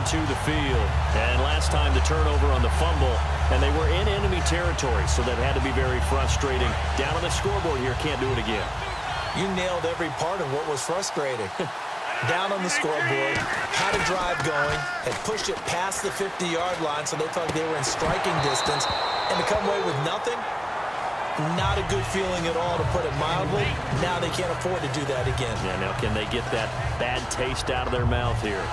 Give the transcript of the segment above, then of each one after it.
to the field. And last time the turnover on the fumble, and they were in enemy territory, so that had to be very frustrating. Down on the scoreboard here, can't do it again. You nailed every part of what was frustrating. Down on the scoreboard, had a drive going, had pushed it past the 50-yard line so they thought they were in striking distance, and to come away with nothing, not a good feeling at all, to put it mildly. Now they can't afford to do that again. Yeah, now can they get that bad taste out of their mouth here?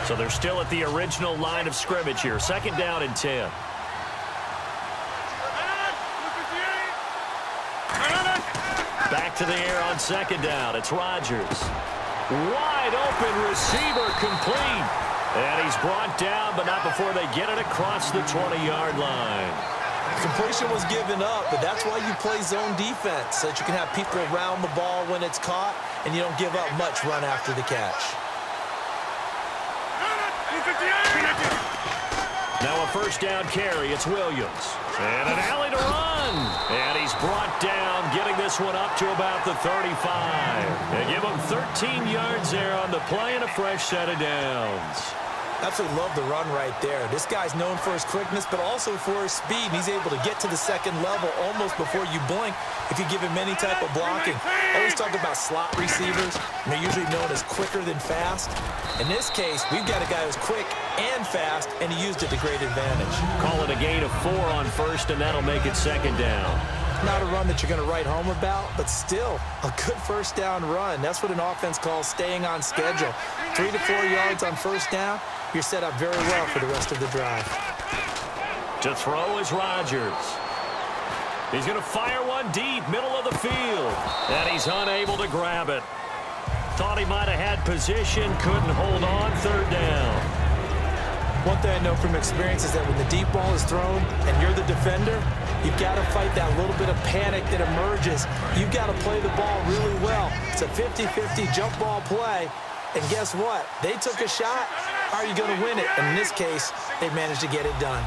So they're still at the original line of scrimmage here. 2nd down and 10. Back to the air on 2nd down. It's Rodgers. Wide open receiver, complete. And he's brought down, but not before they get it across the 20-yard line. Completion was given up, but that's why you play zone defense, so that you can have people around the ball when it's caught, and you don't give up much run after the catch. Now a 1st down carry. It's Williams. And an alley to run. And he's brought down, getting this one up to about the 35. They give him 13 yards there on the play and a fresh set of downs. Absolutely love the run right there. This guy's known for his quickness, but also for his speed. And he's able to get to the 2nd level almost before you blink if you give him any type of blocking. Always talk about slot receivers, and they're usually known as quicker than fast. In this case, we've got a guy who's quick and fast, and he used it to great advantage. Call it a gain of 4 on 1st, and that'll make it 2nd down. Not a run that you're going to write home about, but still a good 1st down run. That's what an offense calls staying on schedule. 3 to 4 yards on 1st down, you're set up very well for the rest of the drive. To throw is Rodgers. He's going to fire one deep, middle of the field. And he's unable to grab it. Thought he might have had position, couldn't hold on. 3rd down. One thing I know from experience is that when the deep ball is thrown and you're the defender, you've got to fight that little bit of panic that emerges. You've got to play the ball really well. It's a 50-50 jump ball play. And guess what? They took a shot. Are you going to win it? And in this case, they managed to get it done.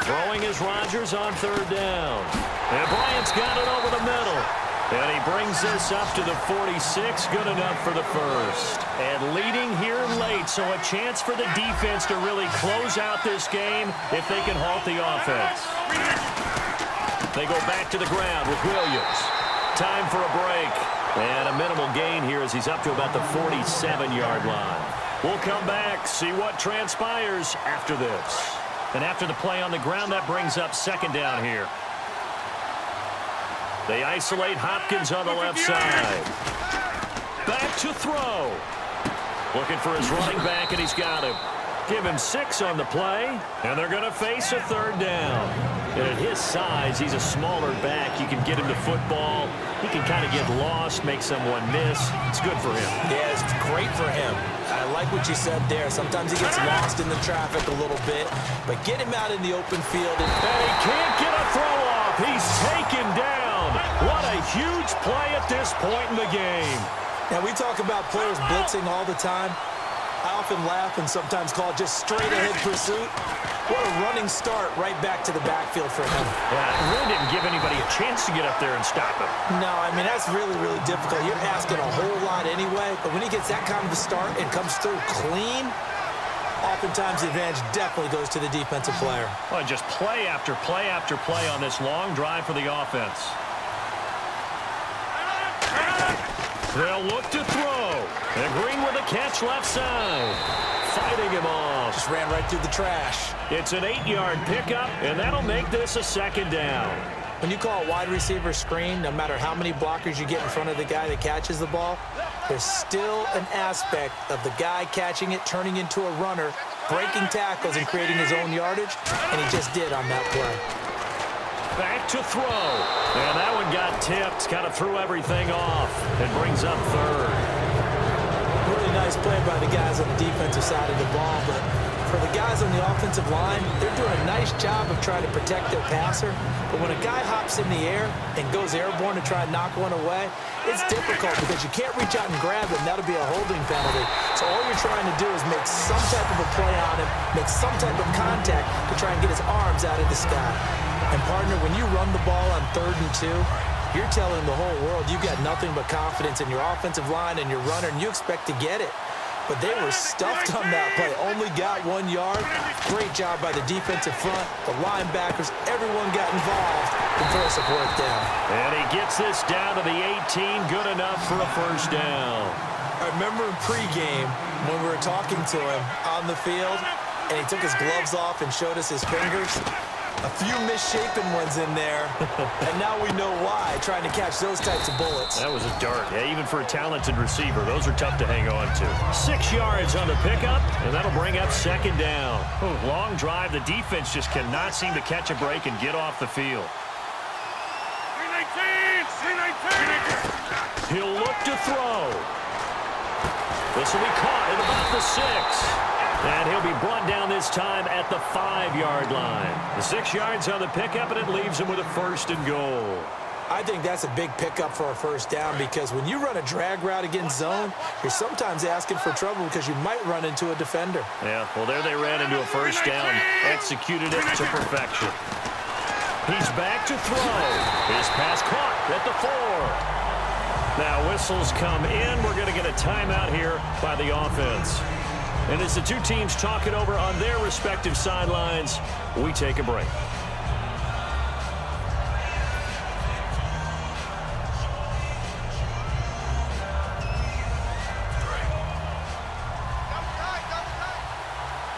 Throwing is Rodgers on 3rd down. And Bryant's got it over the middle. And he brings this up to the 46. Good enough for the 1st. And leading here late, so a chance for the defense to really close out this game if they can halt the offense. They go back to the ground with Williams. Time for a break. And a minimal gain here as he's up to about the 47-yard line. We'll come back, see what transpires after this. And after the play on the ground, that brings up 2nd down here. They isolate Hopkins on the left side. Back to throw. Looking for his running back, and he's got him. Give him 6 on the play, and they're going to face a 3rd down. And at his size, he's a smaller back. You can get him to football. He can kind of get lost, make someone miss. It's good for him. Yeah, it's great for him. I like what you said there. Sometimes he gets lost in the traffic a little bit, but get him out in the open field. And he can't get a throw off. He's taken down. What a huge play at this point in the game. Now, we talk about players blitzing all the time. I often laugh and sometimes call it just straight-ahead pursuit. What a running start right back to the backfield for him. Yeah, it really didn't give anybody a chance to get up there and stop him. No, I mean, that's really, really difficult. You're asking a whole lot anyway, but when he gets that kind of a start and comes through clean, oftentimes the advantage definitely goes to the defensive player. Well, just play after play after play on this long drive for the offense. They'll look to throw. And Green with a catch left side. Fighting him off. Just ran right through the trash. It's an 8-yard pickup, and that'll make this a 2nd down. When you call a wide receiver screen, no matter how many blockers you get in front of the guy that catches the ball, there's still an aspect of the guy catching it, turning into a runner, breaking tackles and creating his own yardage, and he just did on that play. Back to throw. And that one got tipped. Kind of threw everything off. And brings up 3rd. Really nice play by the guys on the defensive side of the ball. But for the guys on the offensive line, they're doing a nice job of trying to protect their passer. But when a guy hops in the air and goes airborne to try and knock one away, it's difficult because you can't reach out and grab him. That'll be a holding penalty. So all you're trying to do is make some type of a play on him, make some type of contact to try and get his arms out of the sky. And, partner, when you run the ball on 3rd and 2, You're telling the whole world you've got nothing but confidence in your offensive line and your runner, and you expect to get it. But they were stuffed on that play. Only got 1 yard. Great job by the defensive front. The linebackers, everyone got involved to force a fourth down. And he gets this down to the 18. Good enough for a first down. I remember in pregame when we were talking to him on the field, and he took his gloves off and showed us his fingers. A few misshapen ones in there, and now we know why, trying to catch those types of bullets. That was a dart. Yeah, even for a talented receiver, those are tough to hang on to. 6 yards on the pickup, and that'll bring up second down. Long drive. The defense just cannot seem to catch a break and get off the field. 319! He'll look to throw. This will be caught at about the 6. And he'll be brought down this time at the 5-yard line. The 6 yards on the pickup, and it leaves him with a first and goal. I think that's a big pickup for a first down because when you run a drag route against zone, you're sometimes asking for trouble because you might run into a defender. Yeah, well, there they ran into a first down, executed it to perfection. He's back to throw. His pass caught at the 4. Now whistles come in. We're going to get a timeout here by the offense. And as the two teams talk it over on their respective sidelines, we take a break.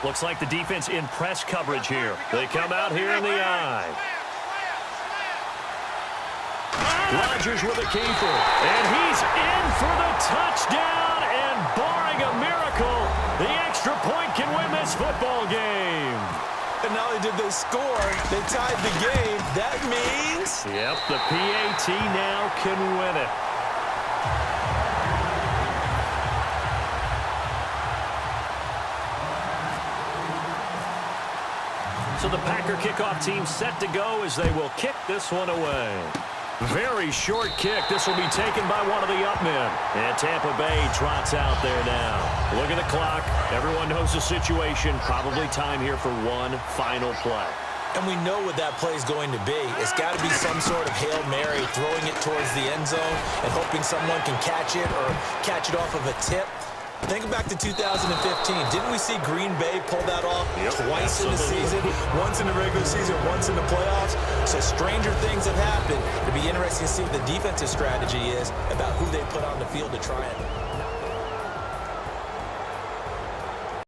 Looks like the defense in press coverage here. They come out here in the eye. Rodgers with a keeper. And he's in for the touchdown. And barring a miracle, the extra point can win this football game. And not only did they score, they tied the game. That means... Yep, the PAT now can win it. So the Packer kickoff team set to go as they will kick this one away. Very short kick. This will be taken by one of the up men. And Tampa Bay trots out there now. Look at the clock. Everyone knows the situation. Probably time here for one final play. And we know what that play is going to be. It's got to be some sort of Hail Mary, throwing it towards the end zone and hoping someone can catch it or catch it off of a tip. Think back to 2015. Didn't we see Green Bay pull that off twice in the season? Once in the regular season, once in the playoffs. So stranger things have happened. It'll be interesting to see what the defensive strategy is about who they put on the field to try it.